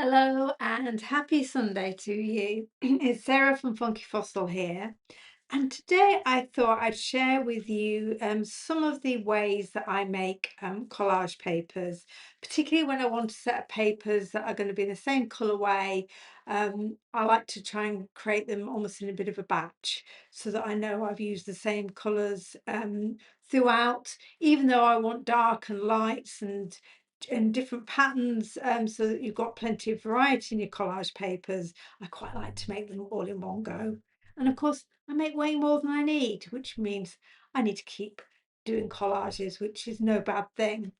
Hello and happy Sunday to you. It's Sarah from Funky Fossil here. And today I thought I'd share with you some of the ways that I make collage papers, particularly when I want a set of papers that are going to be the same colourway. I like to try and create them almost in a bit of a batch so that I know I've used the same colours throughout, even though I want dark and lights and different patterns, so that you've got plenty of variety in your collage papers. I quite like to make them all in one go. And of course, I make way more than I need, which means I need to keep doing collages, which is no bad thing.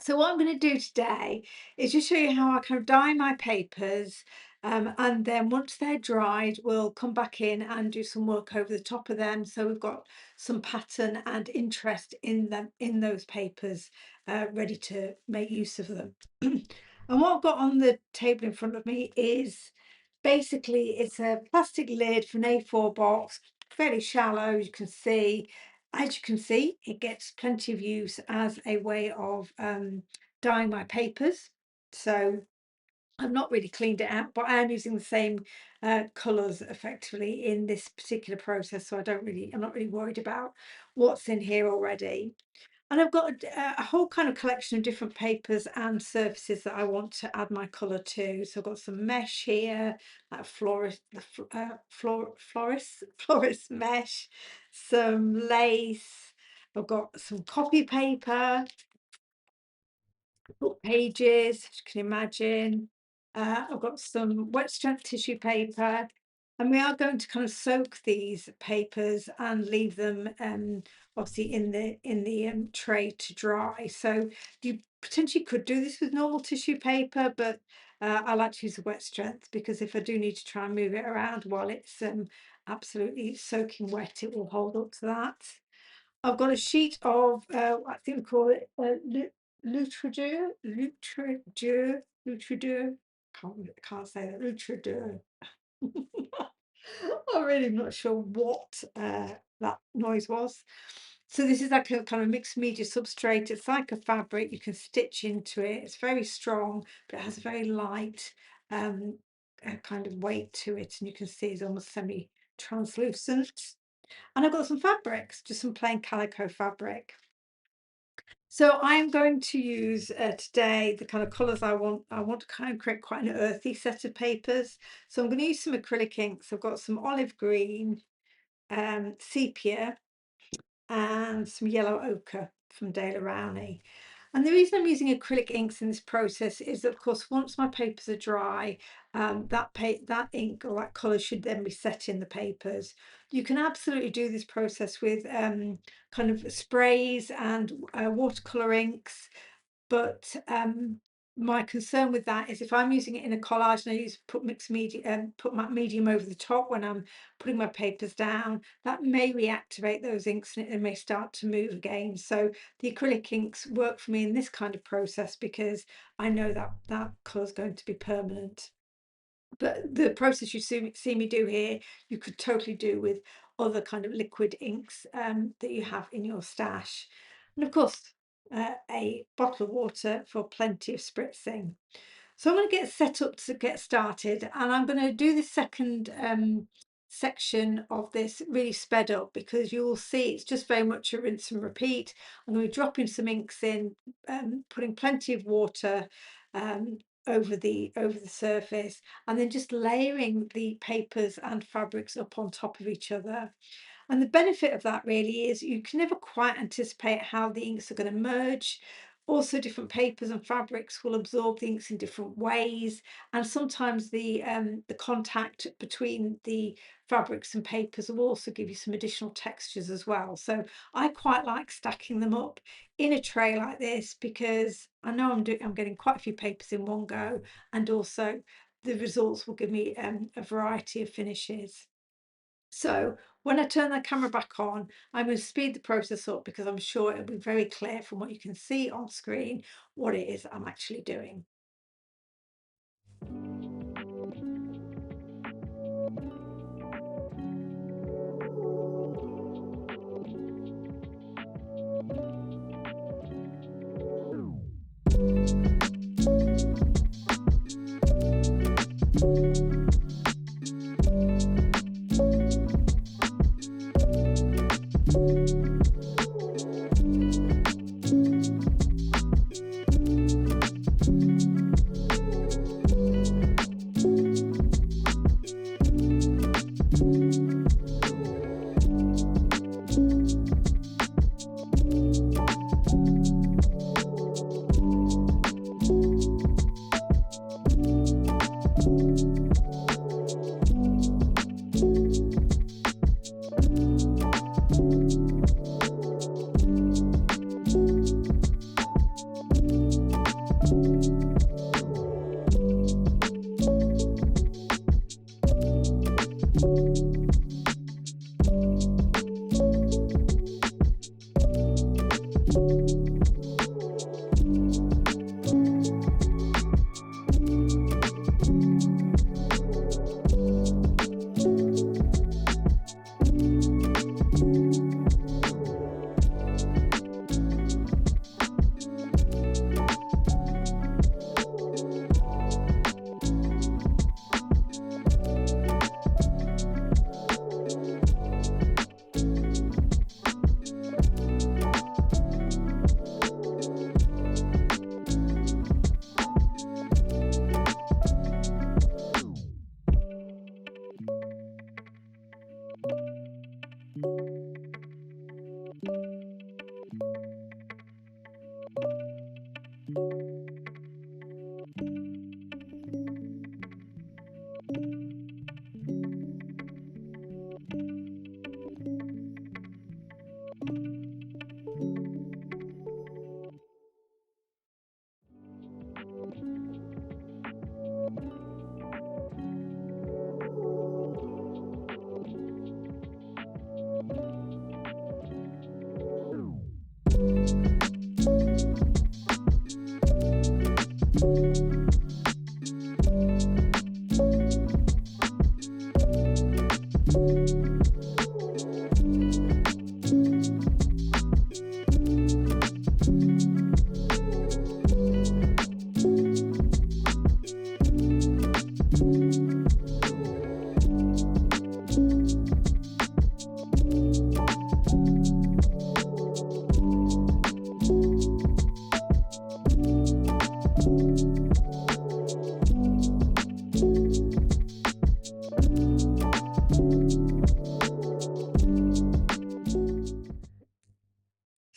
So what I'm going to do today is just show you how I kind of dye my papers, and then once they're dried, we'll come back in and do some work over the top of them. So we've got some pattern and interest in them, in those papers, ready to make use of them. And what I've got on the table in front of me is basically it's a plastic lid for an A4 box, fairly shallow, you can see. As you can see, it gets plenty of use as a way of dyeing my papers. So I've not really cleaned it out, but I am using the same colours effectively in this particular process. So I'm not really worried about what's in here already. And I've got a whole kind of collection of different papers and surfaces that I want to add my colour to. So I've got some mesh here, that florist mesh, some lace. I've got some copy paper, book pages, as you can imagine. I've got some wet strength tissue paper, and we are going to kind of soak these papers and leave them obviously in the tray to dry. So you potentially could do this with normal tissue paper, but I like to use the wet strength because if I do need to try and move it around while it's absolutely soaking wet, it will hold up to that. I've got a sheet of, I think we call it Lutridur. Can't say that, Lutridur. I'm really not sure what that noise was. So this is like a kind of mixed media substrate. It's like a fabric, you can stitch into it. It's very strong, but it has a very light kind of weight to it. And you can see it's almost semi-translucent. And I've got some fabrics, just some plain calico fabric. So I'm going to use today the kind of colours I want. I want to kind of create quite an earthy set of papers. So I'm going to use some acrylic inks. I've got some olive green, sepia, and some yellow ochre from Dale Rowney. And the reason I'm using acrylic inks in this process is, of course, once my papers are dry, that ink or that colour should then be set in the papers. You can absolutely do this process with kind of sprays and watercolour inks, but my concern with that is if I'm using it in a collage and I put mixed media put my medium over the top when I'm putting my papers down, that may reactivate those inks and it may start to move again. So the acrylic inks work for me in this kind of process because I know that that colour is going to be permanent. But the process you see me do here, you could totally do with other kind of liquid inks that you have in your stash. And of course, a bottle of water for plenty of spritzing. So I'm going to get set up to get started, and I'm going to do the second section of this really sped up because you'll see it's just very much a rinse and repeat. I'm going to be dropping some inks in, putting plenty of water over the surface, and then just layering the papers and fabrics up on top of each other. And the benefit of that really is you can never quite anticipate how the inks are going to merge. Also, different papers and fabrics will absorb the inks in different ways, and sometimes the contact between the fabrics and papers will also give you some additional textures as well. So I quite like stacking them up in a tray like this because I know I'm getting quite a few papers in one go, and also the results will give me a variety of finishes. So when I turn the camera back on, I'm going to speed the process up because I'm sure it'll be very clear from what you can see on screen what it is I'm actually doing.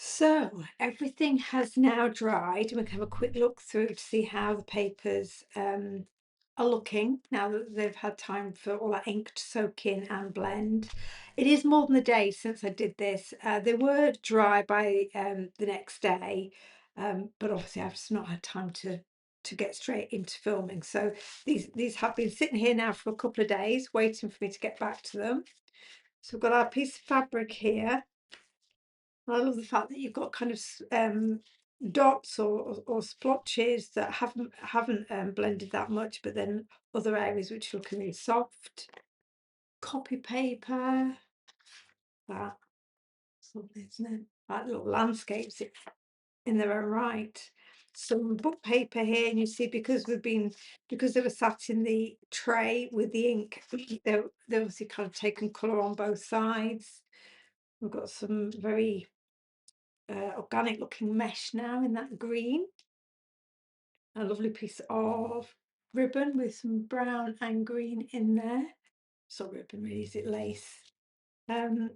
So everything has now dried, and we can have a quick look through to see how the papers are looking now that they've had time for all that ink to soak in and blend. It is more than a day since I did this. They were dry by the next day, but obviously I've just not had time to get straight into filming. So these have been sitting here now for a couple of days, waiting for me to get back to them. So we've got our piece of fabric here. I love the fact that you've got kind of dots or splotches that haven't blended that much, but then other areas which look really soft. Copy paper, that's lovely, isn't it? Like little landscapes in their own right. Some book paper here, and you see because they were sat in the tray with the ink, they obviously kind of taken colour on both sides. We've got some very organic looking mesh now in that green. A lovely piece of ribbon with some brown and green in there. It's not ribbon really, is it lace? Um,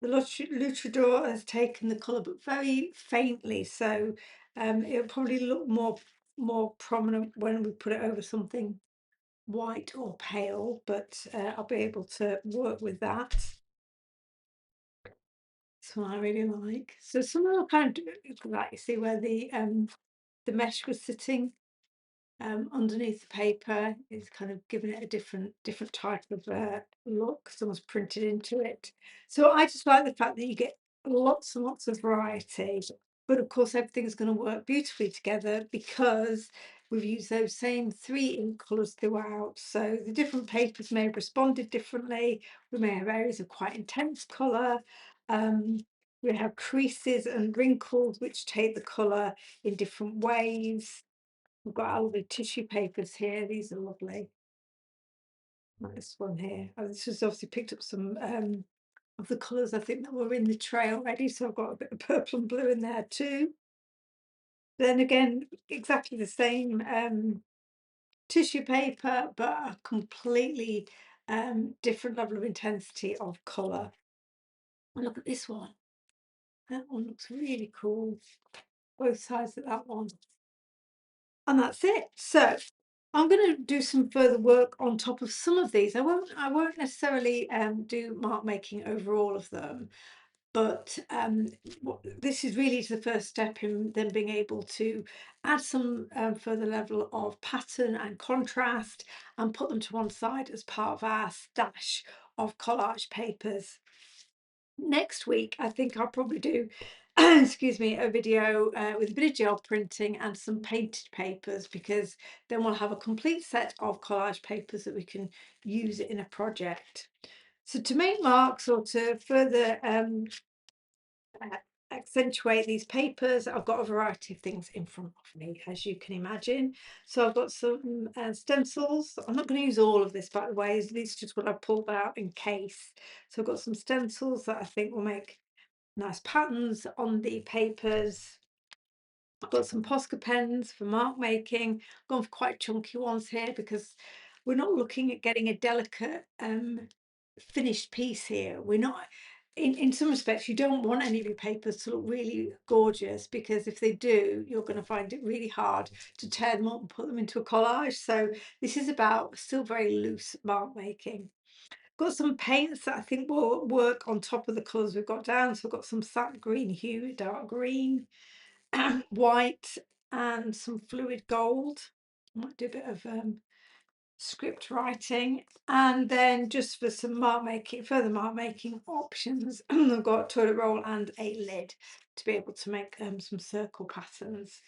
the Luchador has taken the colour but very faintly, so it'll probably look more prominent when we put it over something white or pale, but I'll be able to work with that. That's what I really like. So some of the kind of like you see where the mesh was sitting underneath the paper is kind of giving it a different type of look. Someone's printed into it. So I just like the fact that you get lots and lots of variety, but of course everything's going to work beautifully together because we've used those same three ink colours throughout. So the different papers may have responded differently. We may have areas of quite intense colour. Um, we have creases and wrinkles which take the colour in different ways. We've got all the tissue papers here. These are lovely. like this one here. This has obviously picked up some of the colours I think that were in the tray already, so I've got a bit of purple and blue in there too. Then again, exactly the same tissue paper, but a completely different level of intensity of colour. And look at this one. That one looks really cool. Both sides of that one. And that's it. So I'm going to do some further work on top of some of these. I won't necessarily do mark making over all of them, but this is really the first step in them being able to add some further level of pattern and contrast and put them to one side as part of our stash of collage papers. Next week, I think I'll probably do, excuse me, a video with a bit of gel printing and some painted papers, because then we'll have a complete set of collage papers that we can use in a project. So to make marks or to further accentuate these papers, I've got a variety of things in front of me, as you can imagine. So I've got some stencils. I'm not going to use all of this, by the way. This is just what I pulled out in case. So I've got some stencils that I think will make nice patterns on the papers. I've got some Posca pens for mark making. I've gone for quite chunky ones here because we're not looking at getting a delicate finished piece here. We're not, in some respects, you don't want any of your papers to look really gorgeous, because if they do, you're going to find it really hard to tear them up and put them into a collage. So this is about still very loose mark making. Got some paints that I think will work on top of the colours we've got down. So I've got some sap green hue, dark green, white, and some fluid gold. I might do a bit of script writing. And then just for some mark making, further mark making options, I've got toilet roll and a lid to be able to make some circle patterns.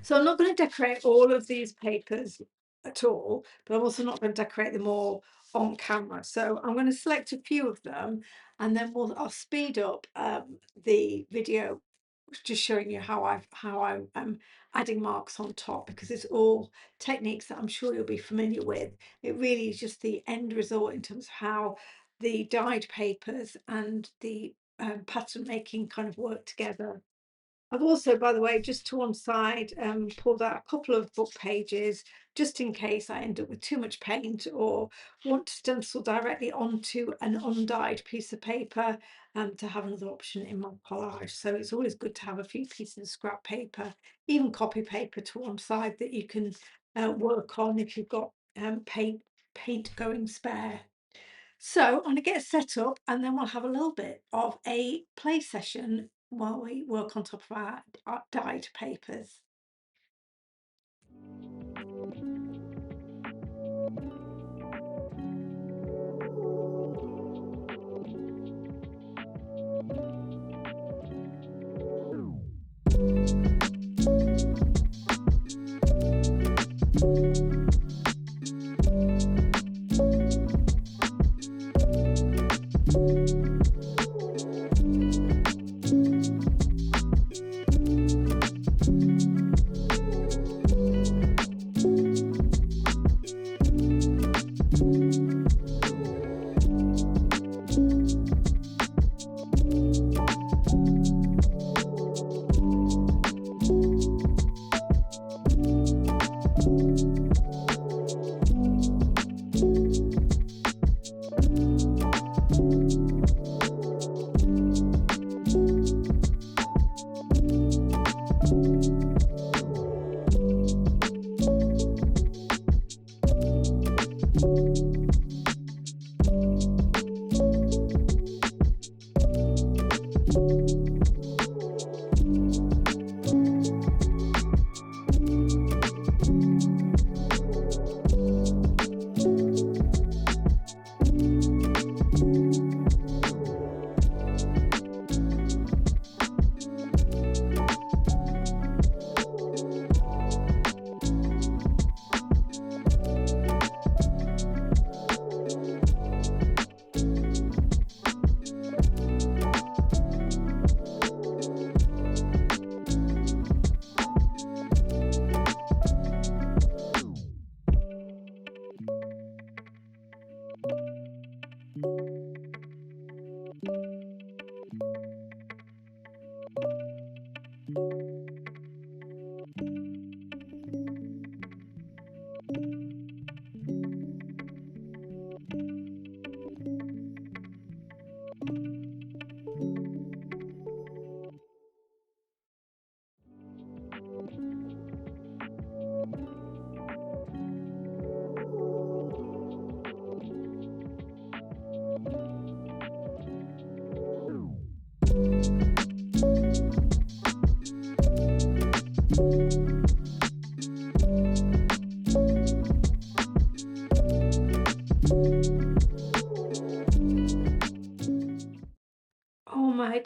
So I'm not going to decorate all of these papers at all, but I'm also not going to decorate them all on camera. So I'm going to select a few of them, and then I'll speed up the video, just showing you how I'm adding marks on top, because it's all techniques that I'm sure you'll be familiar with. It really is just the end result in terms of how the dyed papers and the pattern making kind of work together. I've also, by the way, just to one side, pulled out a couple of book pages, just in case I end up with too much paint or want to stencil directly onto an undyed piece of paper, to have another option in my collage. So it's always good to have a few pieces of scrap paper, even copy paper, to one side that you can work on if you've got paint going spare. So I'm going to get set up, and then we'll have a little bit of a play session while we work on top of our dyed papers.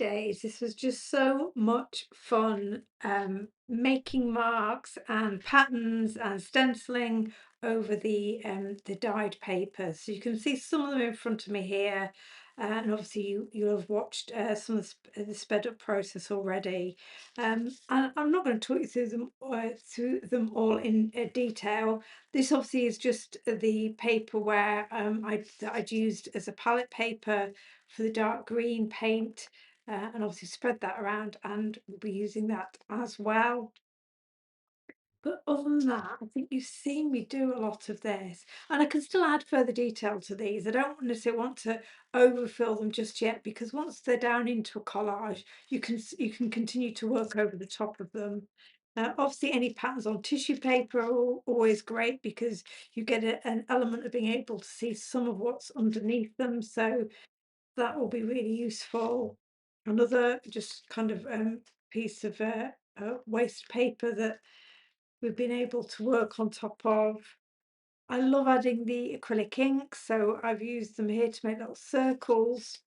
days. This was just so much fun, making marks and patterns and stenciling over the dyed paper. So you can see some of them in front of me here, and obviously you'll have watched some of the sped up process already. And I'm not going to talk you through them all in detail. This obviously is just the paper where that I'd used as a palette paper for the dark green paint, and obviously spread that around, and we'll be using that as well. But other than that, I think you've seen me do a lot of this, and I can still add further detail to these. I don't necessarily want to overfill them just yet, because once they're down into a collage, you can continue to work over the top of them. Obviously, any patterns on tissue paper are always great, because you get an element of being able to see some of what's underneath them. So that will be really useful. Another just kind of piece of waste paper that we've been able to work on top of. I love adding the acrylic ink, so I've used them here to make little circles.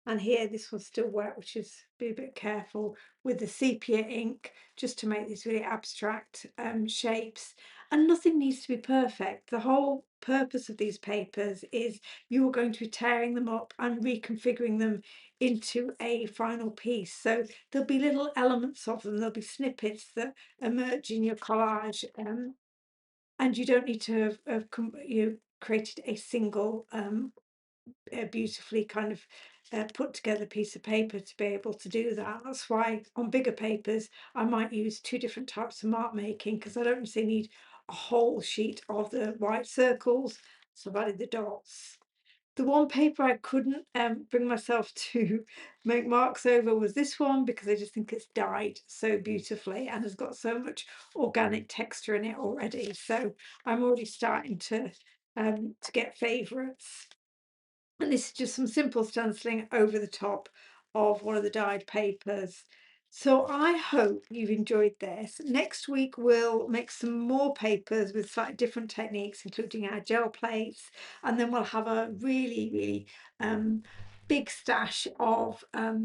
And here, this one's still wet, which is be a bit careful with the sepia ink, just to make these really abstract shapes. And nothing needs to be perfect. The whole purpose of these papers is you are going to be tearing them up and reconfiguring them into a final piece. So there'll be little elements of them, there'll be snippets that emerge in your collage, and you don't need to have created a single a beautifully kind of put together piece of paper to be able to do that. That's why on bigger papers I might use two different types of mark making, because I don't necessarily need a whole sheet of the white circles. So I've added the dots. The one paper I couldn't bring myself to make marks over was this one, because I just think it's dyed so beautifully and has got so much organic texture in it already. So I'm already starting to get favourites. And this is just some simple stenciling over the top of one of the dyed papers. So I hope you've enjoyed this. Next week we'll make some more papers with slightly different techniques, including our gel plates, and then we'll have a really um, big stash of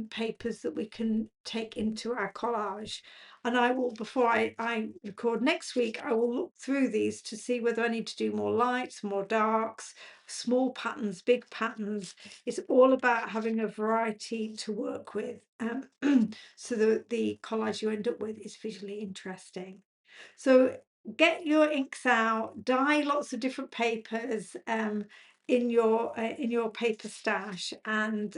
papers that we can take into our collage. And I will, before I record next week, I will look through these to see whether I need to do more lights, more darks, small patterns, big patterns. It's all about having a variety to work with, so that the collage you end up with is visually interesting. So get your inks out, dye lots of different papers in your paper stash, and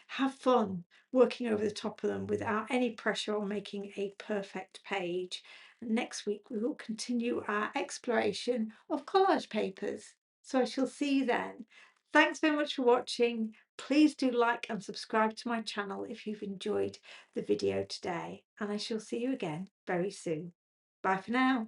have fun working over the top of them without any pressure on making a perfect page. Next week we will continue our exploration of collage papers. So I shall see you then. Thanks very much for watching. Please do like and subscribe to my channel if you've enjoyed the video today, and I shall see you again very soon. Bye for now.